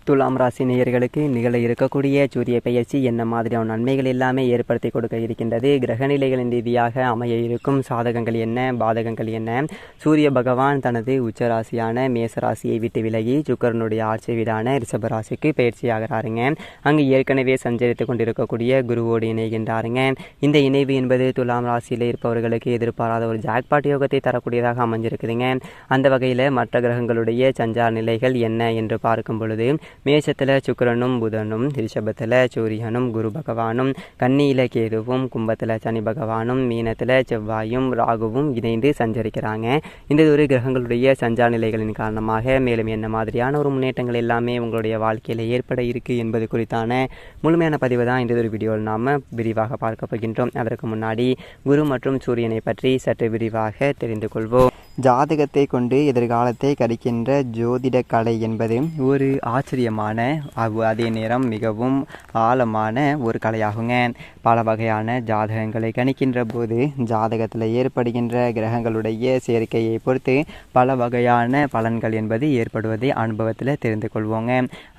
துலாம் ராசி நேயர்களுக்கு நிகழ இருக்கக்கூடிய சூரிய பெயர்ச்சி என்ன மாதிரியான நன்மைகள் எல்லாமே ஏற்படுத்தி கொடுக்க இருக்கின்றது, கிரகநிலைகளின் ரீதியாக அமைய இருக்கும் சாதகங்கள் என்ன, பாதகங்கள் என்ன. சூரிய பகவான் தனது உச்சராசியான மேசராசியை விட்டு விலகி சுக்கரனுடைய ஆட்சி வீடான ரிஷபராசிக்கு பயிற்சியாகிறாருங்க. அங்கு ஏற்கனவே சஞ்சரித்து கொண்டிருக்கக்கூடிய குருவோடு இணைகின்றாருங்க. இந்த இணைவு என்பது துலாம் ராசியில் இருப்பவர்களுக்கு எதிர்பாராத ஒரு ஜாக்பாட் யோகத்தை தரக்கூடியதாக அமைஞ்சிருக்குதுங்க. அந்த வகையில் மற்ற கிரகங்களுடைய சஞ்சார நிலைகள் என்ன என்று பார்க்கும் பொழுது, மேஷத்தில் சுக்கிரனும் புதனும், ரிஷபத்தில் சூரியனும் குரு பகவானும், கன்னியில கேதுவும், கும்பத்தில் சனி பகவானும், மீனத்தில் செவ்வாயும் ராகுவும் இணைந்து சஞ்சரிக்கிறாங்க. இந்த ஒரு கிரகங்களுடைய சஞ்சார நிலைகளின் காரணமாக மேலும் என்ன மாதிரியான ஒரு முன்னேற்றங்கள் எல்லாமே உங்களுடைய வாழ்க்கையில் ஏற்பட இருக்கு என்பது குறித்தான முழுமையான பதிவு தான் இந்த ஒரு வீடியோவில் நாம் விரிவாக பார்க்க போகின்றோம். அதற்கு முன்னாடி குரு மற்றும் சூரியனை பற்றி சற்று விரிவாக தெரிந்து கொள்வோம். ஜாதகத்தை கொண்டு எதிர்காலத்தை கணிக்கின்ற ஜோதிட கலை என்பது ஒரு ஆச்சரியமான அதே நேரம் மிகவும் ஆழமான ஒரு கலையாகுங்க. பல வகையான ஜாதகங்களை கணிக்கின்ற போது ஜாதகத்தில் ஏற்படுகின்ற கிரகங்களுடைய சேர்க்கையை பொறுத்து பல வகையான பலன்கள் என்பது ஏற்படுவதை அனுபவத்தில் தெரிந்து கொள்வோங்க.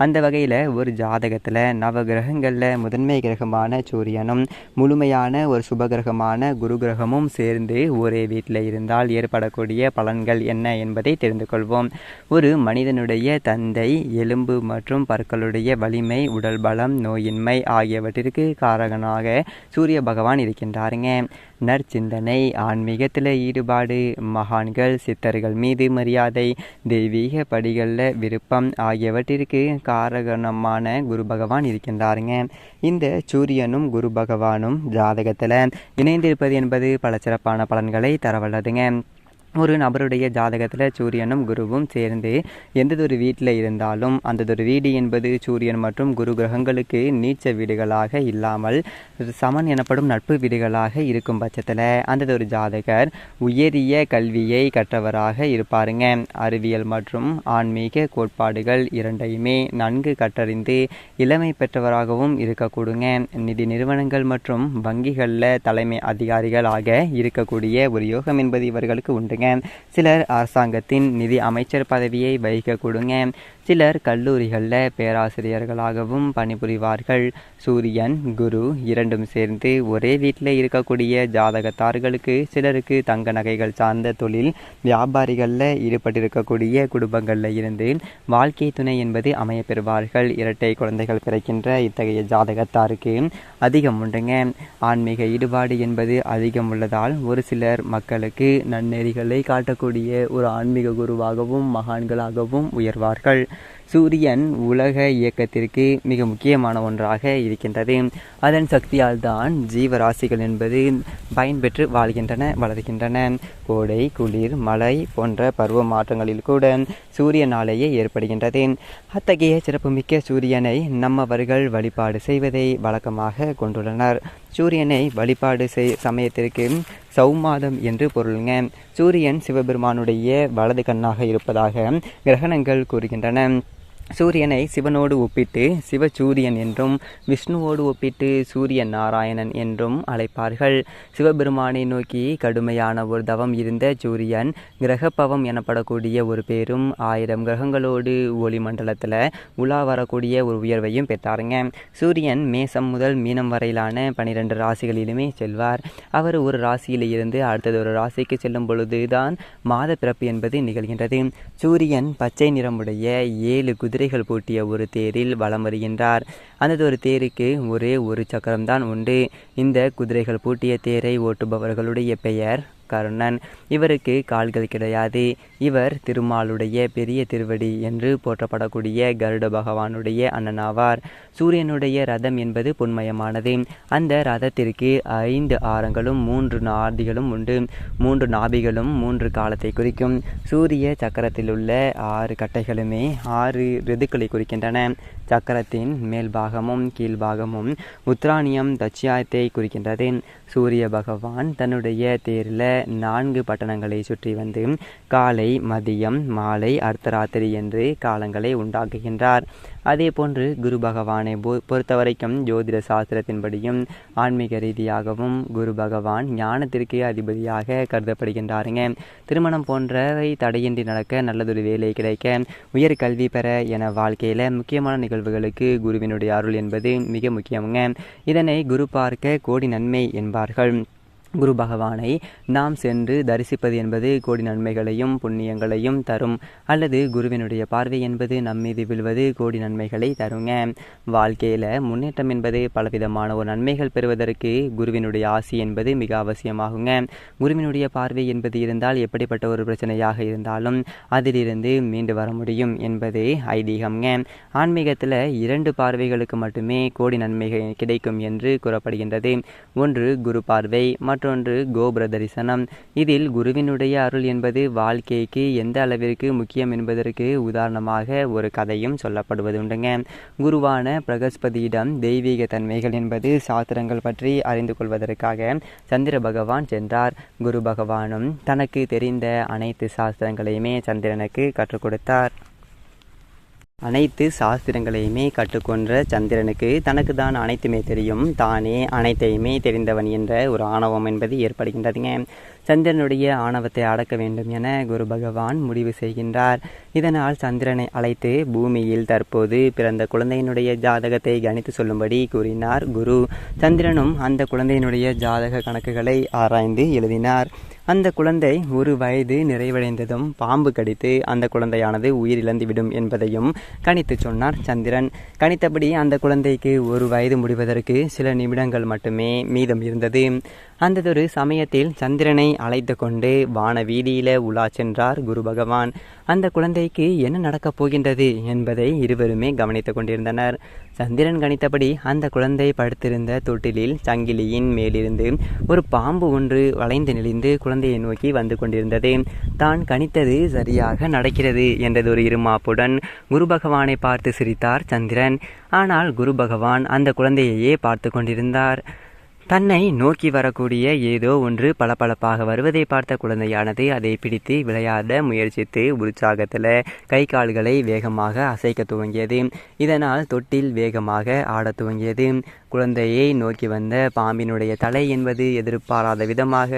அந்த வகையில் ஒரு ஜாதகத்தில் நவ கிரகங்களில் முதன்மை கிரகமான சூரியனும் முழுமையான ஒரு சுபகிரகமான குரு கிரகமும் சேர்ந்து ஒரே வீட்டில் இருந்தால் ஏற்படக்கூடிய பலன்கள் என்ன என்பதை தெரிந்து கொள்வோம். ஒரு மனிதனுடைய தந்தை எலும்பு மற்றும் பற்களுடைய வலிமை, உடல் பலம், நோயின்மை ஆகியவற்றிற்கு காரகனாக சூரிய பகவான் இருக்கின்றாருங்க. நற்சிந்தனை, ஆன்மீகத்தில் ஈடுபாடு, மகான்கள் சித்தர்கள் மீது மரியாதை, தெய்வீக படிகளில் விருப்பம் ஆகியவற்றிற்கு காரகணமான குரு பகவான் இருக்கின்றாருங்க. இந்த சூரியனும் குரு பகவானும் ஜாதகத்தில் இணைந்திருப்பது என்பது பல சிறப்பான பலன்களை தரவல்லதுங்க. ஒரு நபருடைய ஜாதகத்தில் சூரியனும் குருவும் சேர்ந்து எந்ததொரு வீட்டில் இருந்தாலும் அந்ததொரு வீடு என்பது சூரியன் மற்றும் குரு கிரகங்களுக்கு நீச்ச வீடுகளாக இல்லாமல் சமன் எனப்படும் நட்பு வீடுகளாக இருக்கும் பட்சத்தில் அந்ததொரு ஜாதகர் உயரிய கல்வியை கற்றவராக இருப்பாருங்க. அறிவியல் மற்றும் ஆன்மீக கோட்பாடுகள் இரண்டையுமே நன்கு கற்றறிந்து இளமை பெற்றவராகவும் இருக்கக்கூடுங்க. நிதி நிறுவனங்கள் மற்றும் வங்கிகளில் தலைமை அதிகாரிகளாக இருக்கக்கூடிய ஒரு யோகம் என்பது இவர்களுக்கு உண்டு. சிலர் அரசாங்கத்தின் நிதி அமைச்சர் பதவியை வகிக்க கொடுங்க. சிலர் கல்லூரிகளில் பேராசிரியர்களாகவும் பணிபுரிவார்கள். சூரியன் குரு இரண்டும் சேர்ந்து ஒரே வீட்டில் இருக்கக்கூடிய ஜாதகத்தார்களுக்கு சிலருக்கு தங்க நகைகள் சார்ந்த தொழில் வியாபாரிகளில் ஈடுபட்டிருக்கக்கூடிய குடும்பங்களில் இருந்து வாழ்க்கை துணை என்பது அமைய பெறுவார்கள். இரட்டை குழந்தைகள் பிறக்கின்ற இத்தகைய ஜாதகத்தாருக்கு அதிகம் உண்டுங்க. ஆன்மீக ஈடுபாடு என்பது அதிகம் உள்ளதால் ஒரு சிலர் மக்களுக்கு நன்னெறிகளை காட்டக்கூடிய ஒரு ஆன்மீக குருவாகவும் மகான்களாகவும் உயர்வார்கள். சூரியன் உலக இயக்கத்திற்கு மிக முக்கியமான ஒன்றாக இருக்கின்றது. அதன் சக்தியால் தான் ஜீவராசிகள் என்பது பயன்பெற்று வளர்கின்றன. கோடை, குளிர், மழை போன்ற பருவ மாற்றங்களில் கூட சூரியனாலேயே ஏற்படுகின்றது. அத்தகைய சிறப்புமிக்க சூரியனை நம்மவர்கள் வழிபாடு செய்வதை வழக்கமாக கொண்டுள்ளனர். சூரியனை வழிபாடு சமயத்திற்கு சௌமாதம் என்று பொருளுங்க. சூரியன் சிவபெருமானுடைய வலது கண்ணாக இருப்பதாக கிரகணங்கள் கூறுகின்றன. சூரியனை சிவனோடு ஒப்பிட்டு சிவசூரியன் என்றும், விஷ்ணுவோடு ஒப்பிட்டு சூரிய நாராயணன் என்றும் அழைப்பார்கள். சிவபெருமானை நோக்கி கடுமையான ஒரு தவம் இருந்த சூரியன் கிரகப்பவம் எனப்படக்கூடிய ஒரு பேரும் 1000 கிரகங்களோடு ஒளி மண்டலத்தில் உலா வரக்கூடிய ஒரு உயர்வையும் பெற்றாருங்க. சூரியன் மேசம் முதல் மீனம் வரையிலான 12 ராசிகளிலுமே செல்வார். அவர் ஒரு ராசியில் இருந்து அடுத்தது ஒரு ராசிக்கு செல்லும் பொழுதுதான் மாத பிறப்பு என்பது நிகழ்கின்றது. சூரியன் பச்சை நிறமுடைய 7 குதிரைகள் பூட்டிய ஒரு தேரில் வலம் வருகின்றார். அந்த ஒரு தேருக்கு ஒரே ஒரு சக்கரம்தான் உண்டு. இந்த குதிரைகள் பூட்டிய தேரை ஓட்டுபவர்களுடைய பெயர் கர்ணன். இவருக்கு கால்கள் கிடையாது. இவர் திருமாலுடைய பெரிய திருவடி என்று போற்றப்படக்கூடிய கருட பகவானுடைய அண்ணனாவார். சூரியனுடைய ரதம் என்பது பொன்மயமானது. அந்த ரதத்திற்கு 5 ஆரங்களும் 3 நாடிகளும் உண்டு. 3 நாபிகளும் 3 காலத்தை குறிக்கும். சூரிய சக்கரத்தில் உள்ள 6 கட்டைகளுமே 6 ரிதுக்களை குறிக்கின்றன. சக்கரத்தின் மேல் பாகமும் கீழ்பாகமும் உத்ராணியம் தட்சியாயத்தை குறிக்கின்றது. சூரிய பகவான் தன்னுடைய தேரில் 4 பட்டணங்களை சுற்றி வந்து காலை, மதியம், மாலை, அர்த்தராத்திரி என்று காலங்களை உண்டாக்குகின்றார். அதே போன்று குரு பகவானை பொறுத்தவரைக்கும் ஜோதிட சாஸ்திரத்தின்படியும் ஆன்மீக ரீதியாகவும் குரு பகவான் ஞானத்திற்கு அதிபதியாக கருதப்படுகின்றாருங்க. திருமணம் போன்றவை தடையின்றி நடக்க, நல்லதொரு வேலை கிடைக்க, உயர் கல்வி பெற என வாழ்க்கையில் முக்கியமான நிகழ்வுகளுக்கு குருவினுடைய அருள் என்பது மிக முக்கியமுங்க. இதனை குரு பார்க்க கோடி நன்மை என்பார்கள். குரு பகவானை நாம் சென்று தரிசிப்பது என்பது கோடி நன்மைகளையும் புண்ணியங்களையும் தரும். அல்லது குருவினுடைய பார்வை என்பது நம்மீது விழுவது கோடி நன்மைகளை தருங்க. வாழ்க்கையில் முன்னேற்றம் என்பது பலவிதமான ஒரு நன்மைகள் பெறுவதற்கு குருவினுடைய ஆசி என்பது மிக அவசியமாகுங்க. குருவினுடைய பார்வை என்பது இருந்தால் எப்படிப்பட்ட ஒரு பிரச்சனையாக இருந்தாலும் அதிலிருந்து மீண்டு வர முடியும் என்பது ஐதீகம்ங்க. ஆன்மீகத்தில் 2 பார்வைகளுக்கு மட்டுமே கோடி நன்மைகள் கிடைக்கும் என்று கூறப்படுகின்றது. ஒன்று குரு பார்வை, மற்றொன்று கோபுர தரிசனம். இதில் குருவினுடைய அருள் என்பது வாழ்க்கைக்கு எந்த அளவிற்கு முக்கியம் என்பதற்கு உதாரணமாக ஒரு கதையும் சொல்லப்படுவது உண்டுங்க. குருவான பிரகஸ்பதியிடம் தெய்வீக தன்மைகள் என்பது சாஸ்திரங்கள் பற்றி அறிந்து கொள்வதற்காக சந்திர பகவான் சென்றார். குரு பகவானும் தனக்கு தெரிந்த அனைத்து சாஸ்திரங்களையுமே சந்திரனுக்கு கற்றுக் கொடுத்தார். அனைத்து சாஸ்திரங்களையுமே கற்றுக்கொன்ற சந்திரனுக்கு தனக்கு தான் அனைத்துமே தெரியும், தானே அனைத்தையுமே தெரிந்தவன் என்ற ஒரு ஆணவம் என்பது ஏற்படுகின்றதுங்க. சந்திரனுடைய ஆணவத்தை அடக்க வேண்டும் என குரு பகவான் முடிவு செய்கின்றார். இதனால் சந்திரனை அழைத்து பூமியில் தற்போது பிறந்த குழந்தையினுடைய ஜாதகத்தை கணித்து சொல்லும்படி கூறினார் குரு. சந்திரனும் அந்த குழந்தையினுடைய ஜாதக கணக்குகளை ஆராய்ந்து எழுதினார். அந்த குழந்தை 1 வயது நிறைவடைந்ததும் பாம்பு கடித்து அந்த குழந்தையானது உயிரிழந்துவிடும் என்பதையும் கணித்து சொன்னார் சந்திரன். கணித்தபடி அந்த குழந்தைக்கு 1 வயது முடிவதற்கு சில நிமிடங்கள் மட்டுமே மீதம் இருந்தது. அந்ததொரு சமயத்தில் சந்திரனை அழைத்து கொண்டு வான வீதியில உலா சென்றார் குரு பகவான். அந்த குழந்தைக்கு என்ன நடக்கப் போகின்றது என்பதை இருவருமே கவனித்து கொண்டிருந்தனர். சந்திரன் கணித்தபடி அந்த குழந்தை படுத்திருந்த தொட்டிலில் சங்கிலியின் மேலிருந்து ஒரு பாம்பு ஒன்று வளைந்து நெளிந்து குழந்தையை நோக்கி வந்து கொண்டிருந்தது. தான் கணித்தது சரியாக நடக்கிறது என்றதொரு இருமாப்புடன் குரு பகவானை பார்த்து சிரித்தார் சந்திரன். ஆனால் குரு பகவான் அந்த குழந்தையையே பார்த்து கொண்டிருந்தார். தன்னை நோக்கி வரக்கூடிய ஏதோ ஒன்று பளபளப்பாக வருவதை பார்த்த குழந்தையானது அதை பிடித்து விளையாட முயற்சித்து உற்சாகத்தில் கை கால்களை வேகமாக அசைக்க துவங்கியது. இதனால் தொட்டில் வேகமாக ஆடத் துவங்கியது. குழந்தையை நோக்கி வந்த பாம்பினுடைய தலை என்பது எதிர்பாராத விதமாக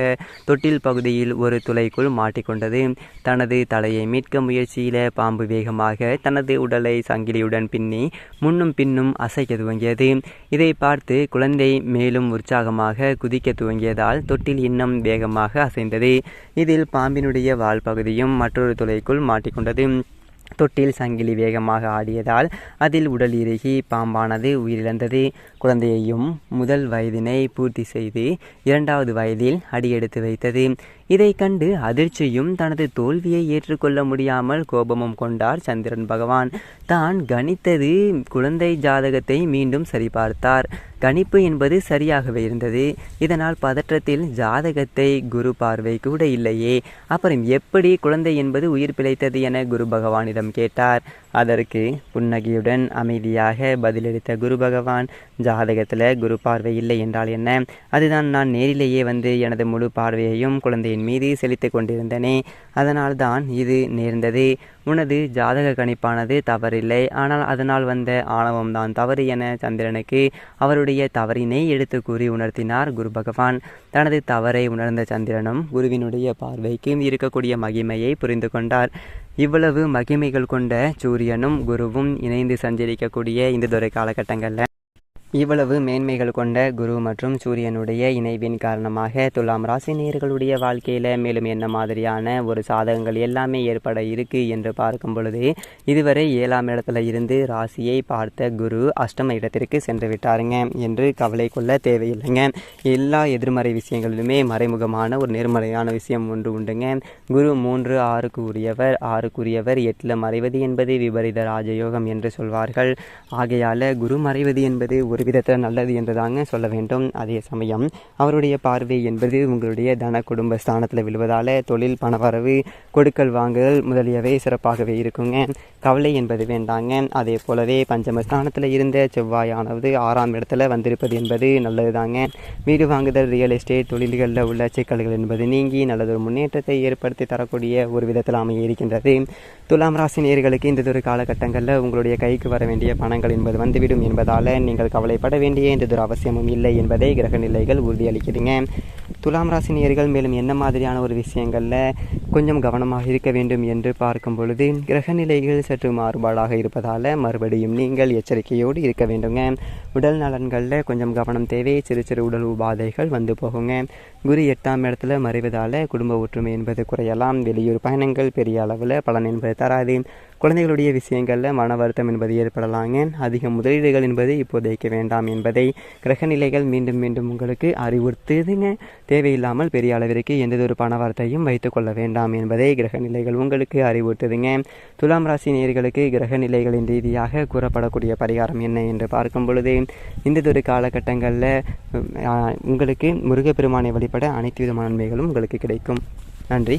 தொட்டில் பகுதியில் ஒரு துளைக்குள் மாட்டிக்கொண்டது. தனது தலையை மீட்க முயற்சியில பாம்பு வேகமாக தனது உடலை சங்கிலியுடன் பின்னி முன்னும் பின்னும் அசைக்க துவங்கியது. இதை பார்த்து குழந்தை மேலும் உற்சாகமாக குதிக்க துவங்கியதால் தொட்டில் இன்னும் வேகமாக அசைந்தது. இதில் பாம்பினுடைய வால் பகுதியும் மற்றொரு துளைக்குள் மாட்டிக்கொண்டது. தொட்டில் சங்கிலி வேகமாக ஆடியதால் அதில் உடல் இறுகி பாம்பானது உயிரிழந்தது. குழந்தையையும் முதல் வயதினை பூர்த்தி செய்து 2வது வயதில் அடியெடுத்து வைத்தது. இதை கண்டு அதிர்ச்சியும் தனது தோல்வியை ஏற்றுக்கொள்ள முடியாமல் கோபமும் கொண்டார் சந்திரன் பகவான். தான் கணித்தது குழந்தை ஜாதகத்தை மீண்டும் சரிபார்த்தார். கணிப்பு என்பது சரியாகவே இருந்தது. இதனால் பதற்றத்தில் ஜாதகத்தை குரு பார்வை கூட இல்லையே, அப்புறம் எப்படி குழந்தை என்பது உயிர் பிழைத்தது என குரு பகவானிடம் கேட்டார். அதற்கு புன்னகையுடன் அமைதியாக பதிலளித்த குரு பகவான், ஜாதகத்தில் குரு பார்வை இல்லை என்றால் என்ன? அதுதான் நான் நேரிலேயே வந்து எனது முழு பார்வையையும் குழந்தையின் மீது செலுத்தி கொண்டிருந்தனே, அதனால் தான் இது நேர்ந்தது. உனது ஜாதக கணிப்பானது தவறில்லை, ஆனால் அதனால் வந்த ஆணவம்தான் தவறு என சந்திரனுக்கு அவருடைய தவறினை எடுத்து கூறி உணர்த்தினார் குரு பகவான். தனது தவறை உணர்ந்த சந்திரனும் குருவினுடைய பார்வைக்கு இருக்கக்கூடிய மகிமையை புரிந்து கொண்டார். இவ்வளவு மகிமைகள் கொண்ட சூரியனும் குருவும் இணைந்து சஞ்சரிக்கக்கூடிய இந்த காலகட்டங்களில் இவ்வளவு மேன்மைகள் கொண்ட குரு மற்றும் சூரியனுடைய இணைவின் காரணமாக துலாம் ராசி நேயர்களுடைய வாழ்க்கையில் மேலும் என்ன மாதிரியான ஒரு சாதகங்கள் எல்லாமே ஏற்பட இருக்கு என்று பார்க்கும் பொழுது, இதுவரை 7ஆம் இடத்துல இருந்து ராசியை பார்த்த குரு அஷ்டம இடத்திற்கு சென்று விட்டாருங்க என்று கவலை கொள்ள தேவையில்லைங்க. எல்லா எதிர்மறை விஷயங்களிலுமே மறைமுகமான ஒரு நேர்மறையான விஷயம் ஒன்று உண்டுங்க. குரு 3, 6க்கு உரியவர். 6க்குரியவர் 8ல் மறைவது என்பது விபரீத ராஜயோகம் என்று சொல்வார்கள். ஆகையால் குரு மறைவது என்பது ஒரு ஒரு விதத்தில் நல்லது என்று தாங்க சொல்ல வேண்டும். அதே சமயம் அவருடைய பார்வை என்பது உங்களுடைய தன குடும்ப ஸ்தானத்தில் விழுவதால் தொழில், பணவரவு, கொடுக்கல் வாங்குதல் முதலியவை சிறப்பாகவே இருக்குங்க. கவலை என்பது வேண்டாங்க. அதே போலவே பஞ்சமஸ்தானத்தில் இருந்த செவ்வாயானது 6ஆம் இடத்துல வந்திருப்பது என்பது நல்லது தாங்க. வீடு வாங்குதல், ரியல் எஸ்டேட் தொழில்களில் உள்ள சிக்கல்கள் என்பது நீங்கி நல்லதொரு முன்னேற்றத்தை ஏற்படுத்தி தரக்கூடிய ஒரு விதத்தில் அமைய இருக்கின்றது. துலாம் ராசி நேயர்களுக்கு இந்த ஒரு காலகட்டங்களில் உங்களுடைய கைக்கு வர வேண்டிய பணங்கள் என்பது வந்துவிடும் என்பதால் நீங்கள் கவலைப்பட வேண்டிய எந்ததொரு அவசியமும் இல்லை என்பதை கிரக நிலைகள் உறுதியளிக்குதுங்க. துலாம் ராசி நேயர்கள் மேலும் என்ன மாதிரியான ஒரு விஷயங்களில் கொஞ்சம் கவனமாக இருக்க வேண்டும் என்று பார்க்கும் பொழுது, கிரக நிலைகள் சற்று மாறுபாடாக இருப்பதால் மறுபடியும் நீங்கள் எச்சரிக்கையோடு இருக்க வேண்டுங்க. உடல் நலன்களில் கொஞ்சம் கவனம் தேவை. சிறு சிறு உடல் உபாதைகள் வந்து போகுங்க. குரு 8ஆம் இடத்துல மறைவதால் குடும்ப ஒற்றுமை என்பது குறையலாம். வெளியூர் பயணங்கள் பெரிய அளவில் பலன் என்பது தராது. குழந்தைகளுடைய விஷயங்களில் மன வருத்தம் என்பது ஏற்படலாங்க. அதிக முதலீடுகள் என்பது இப்போதைக்கு வேண்டாம் என்பதை கிரகநிலைகள் மீண்டும் மீண்டும் உங்களுக்கு அறிவுறுத்துதுங்க. தேவையில்லாமல் பெரிய அளவிற்கு எந்ததொரு பண வார்த்தையும் வைத்துக் கொள்ள வேண்டாம் என்பதை கிரகநிலைகள் உங்களுக்கு அறிவுறுத்துதுங்க. துலாம் ராசி நேயர்களுக்கு கிரகநிலைகளின் ரீதியாக கூறப்படக்கூடிய பரிகாரம் என்ன என்று பார்க்கும் பொழுது, இந்ததொரு காலகட்டங்களில் உங்களுக்கு முருகப்பெருமானை வழிபட அனைத்து விதமான நன்மைகளும் உங்களுக்கு கிடைக்கும். நன்றி.